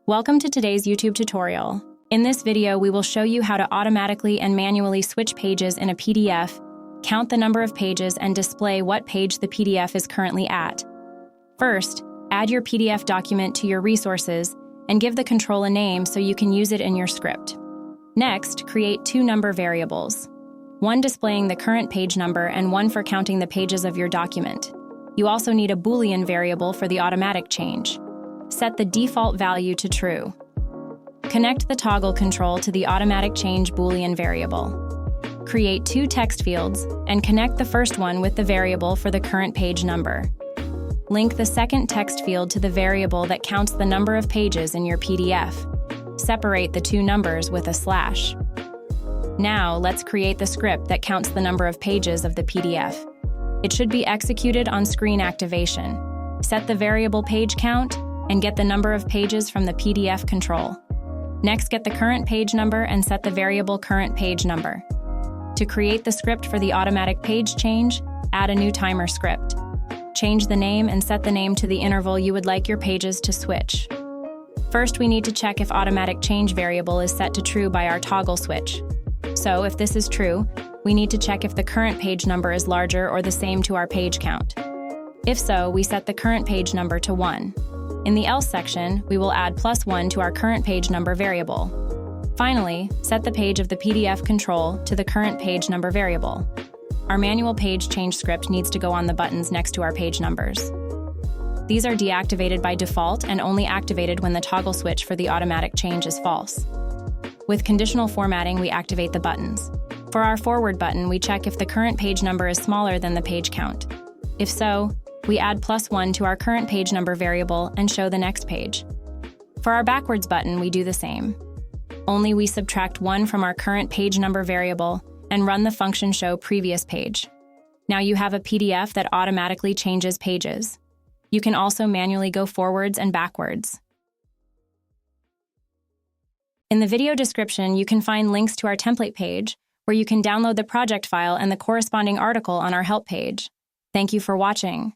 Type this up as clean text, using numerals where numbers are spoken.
Welcome to today's YouTube tutorial. In this video, we will show you how to automatically and manually switch pages in a PDF, count the number of pages, and display what page the PDF is currently at. First, add your PDF document to your resources and give the control a name so you can use it in your script. Next, create two number variables, one displaying the current page number and one for counting the pages of your document. You also need a Boolean variable for the automatic change. Set the default value to true. Connect the toggle control to the automatic change Boolean variable. Create two text fields and connect the first one with the variable for the current page number. Link the second text field to the variable that counts the number of pages in your PDF. Separate the two numbers with a slash. Now, let's create the script that counts the number of pages of the PDF. It should be executed on screen activation. Set the variable page count and get the number of pages from the PDF control. Next, get the current page number and set the variable current page number. To create the script for the automatic page change, add a new timer script. Change the name and set the name to the interval you would like your pages to switch. First, we need to check if automatic change variable is set to true by our toggle switch. So, if this is true, we need to check if the current page number is larger or the same to our page count. If so, we set the current page number to 1. In the else section, we will add +1 to our current page number variable. Finally, set the page of the PDF control to the current page number variable. Our manual page change script needs to go on the buttons next to our page numbers. These are deactivated by default and only activated when the toggle switch for the automatic change is false. With conditional formatting, we activate the buttons. For our forward button, we check if the current page number is smaller than the page count. If so, we add +1 to our current page number variable and show the next page. For our backwards button, we do the same. Only we subtract 1 from our current page number variable and run the function show previous page. Now you have a PDF that automatically changes pages. You can also manually go forwards and backwards. In the video description, you can find links to our template page, where you can download the project file and the corresponding article on our help page. Thank you for watching.